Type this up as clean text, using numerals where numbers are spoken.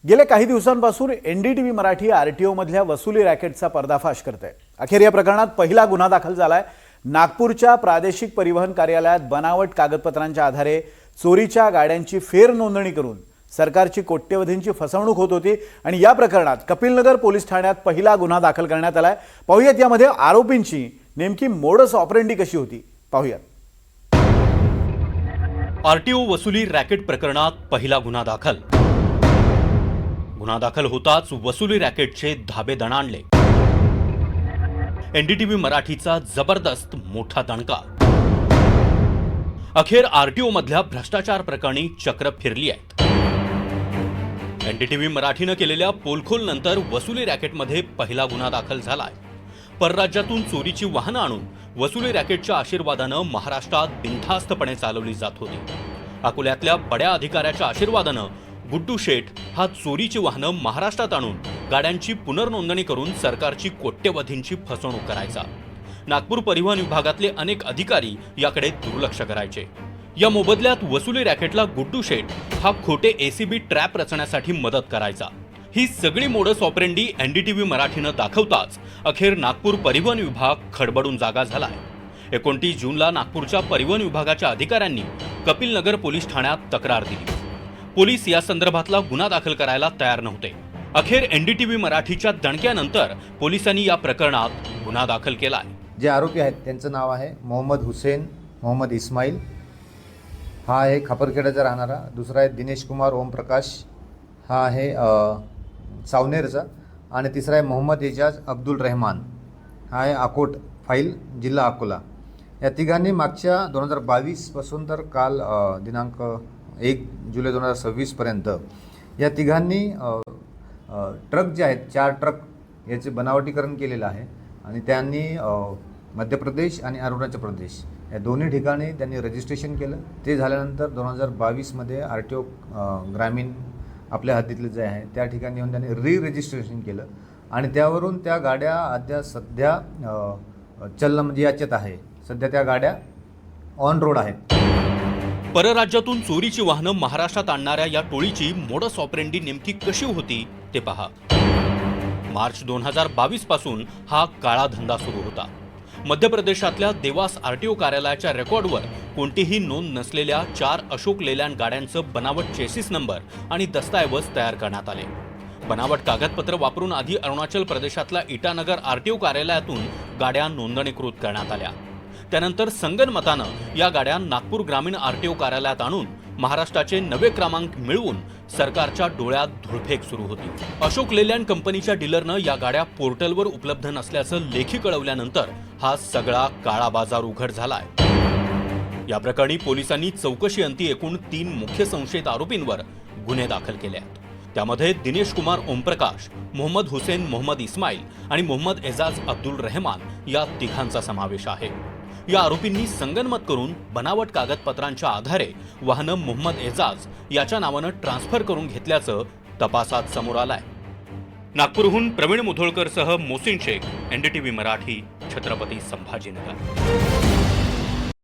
गेल्या काही दिवसांपासून एनडीटीव्ही मराठी आरटीओ मधल्या वसुली रॅकेटचा पर्दाफाश करते। अखेर या प्रकरणात पहिला गुन्हा दाखल झालाय। नागपूरच्या प्रादेशिक परिवहन कार्यालयात बनावट कागदपत्रांच्या आधारे चोरीच्या गाड्यांची फेर नोंदणी करून सरकारची कोट्यवधींची फसवणूक होत होती आणि या प्रकरणात कपिलनगर पोलीस ठाण्यात पहिला गुन्हा दाखल करण्यात आलाय। पाहूयात यामध्ये आरोपींची नेमकी मोडस ऑपरेंडी कशी होती, पाहूयात। आरटीओ वसुली रॅकेट प्रकरणात पहिला गुन्हा दाखल। गुन्हा दाखल होताच वसुली रॅकेटचे धाबे दणाणले। एनडीटीव्ही मराठीचा जबरदस्त मोठा दणका। अखेर आरटीओ मधल्या भ्रष्टाचार प्रकरणी चक्र फिरली आहेत। एनडीटीव्ही मराठीने केलेल्या पोलखोल नंतर वसुली रॅकेटमध्ये पहिला गुन्हा दाखल झालाय। परराज्यातून चोरीची वाहनं आणून वसुली रॅकेटच्या आशीर्वादानं महाराष्ट्रात बिनधास्तपणे चालवली जात होती। अकोल्यातल्या बड्या अधिकाऱ्याच्या आशीर्वादानं गुड्डू शेठ हा चोरीची वाहनं महाराष्ट्रात आणून गाड्यांची पुनर्नोंदणी करून सरकारची कोट्यवधींची फसवणूक करायचा। नागपूर परिवहन विभागातले अनेक अधिकारी याकडे दुर्लक्ष करायचे। या मोबदल्यात वसुली रॅकेटला गुड्डू शेठ हा खोटे एसीबी ट्रॅप रचण्यासाठी मदत करायचा। ही सगळी मोडस ऑपरेंडी एनडीटीव्ही मराठीनं दाखवताच अखेर नागपूर परिवहन विभाग खडबडून जागा झालाय। 29 जूनला नागपूरच्या परिवहन विभागाच्या अधिकाऱ्यांनी कपिलनगर पोलीस ठाण्यात तक्रार दिली। पोलीस या संदर्भातला गुन्हा दाखल करायला तयार नव्हते। अखेर एनडीटीव्ही मराठीच्या दणक्यानंतर पोलिसांनी या प्रकरणात गुन्हा दाखल केलाय। जे आरोपी आहेत त्यांचं नाव आहे मोहम्मद हुसेन मोहम्मद इस्माईल, हा आहे खापरखेड्याचा राहणारा। दुसरा आहे दिनेश कुमार ओमप्रकाश, हा आहे सावनेरचा। आणि तिसरा आहे मोहम्मद एजाज अब्दुल रहमान, हा आहे अकोट फाईल जिल्हा अकोला। या तिघांनी मागच्या 2022 पासून तर काल दिनांक 1 जुलै 2026 पर्यंत या तिघांनी ट्रक जे आहेत 4 ट्रक याचे बनावटीकरण केलेलं आहे आणि त्यांनी मध्य प्रदेश आणि अरुणाचल प्रदेश या दोन्ही ठिकाणी त्यांनी रजिस्ट्रेशन केलं। ते झाल्यानंतर 2022 मध्ये आरटीओ ग्रामीण आपल्या हद्दीतले जे आहे त्या ठिकाणी येऊन त्यांनी रजिस्ट्रेशन केलं आणि त्यावरून त्या गाड्या सध्या चलन म्हणजे याच्यात आहे। सध्या त्या गाड्या ऑन रोड आहेत। परराज्यातून चोरीची वाहनं महाराष्ट्रात आणणाऱ्या या टोळीची मोडस ऑपरेंडी नेमकी कशी होती ते पहा। मार्च 2022 पासून हा काळा धंदा सुरू होता। मध्य प्रदेशातल्या देवास आरटीओ कार्यालयाच्या रेकॉर्डवर कोणतीही नोंद नसलेल्या 4 अशोक लेलँड गाड्यांचं बनावट चेसिस नंबर आणि दस्तऐवज तयार करण्यात आले। बनावट कागदपत्र वापरून आधी अरुणाचल प्रदेशातल्या इटानगर आरटीओ कार्यालयातून गाड्या नोंदणीकृत करण्यात आल्या। त्यानंतर संगनमतानं या गाड्या नागपूर ग्रामीण आरटीओ कार्यालयात आणून महाराष्ट्राचे नवे क्रमांक मिळवून सरकारच्या डोळ्यात धुळफेक सुरू होती। अशोक लेलँड कंपनीच्या डीलरनं या गाड्या पोर्टलवर उपलब्ध नसल्याचं लेखी कळवल्यानंतर हा सगळा काळा बाजार उघड झालाय। या प्रकरणी पोलिसांनी चौकशी अंती एकूण 3 मुख्य संशयित आरोपींवर गुन्हे दाखल केले आहेत। त्यामध्ये दिनेश कुमार ओमप्रकाश, मोहम्मद हुसेन मोहम्मद इस्माईल आणि मोहम्मद एजाज अब्दुल रहमान या तिघांचा समावेश आहे। या आरोपींनी संगनमत करून बनावट कागदपत्रांच्या आधारे वाहनं मोहम्मद एजाज याच्या नावानं ट्रान्सफर करून घेतल्याचं तपासात समोर आलंय। नागपूरहून प्रवीण मुधोळकरसह मोहसिन शेख, एनडीटीव्ही मराठी, छत्रपती संभाजीनगर।